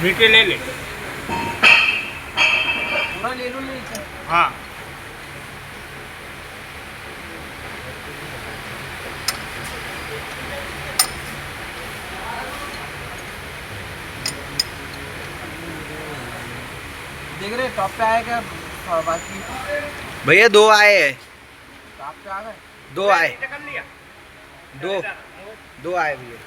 मीठे ले ले। पूरा ले लो नहीं। हाँ देख रहे टॉप पे आए क्या बाकी? भैया 2 आए हैं, टॉप पे आ गए। 2 आए, कर लिया 2 आए भैया।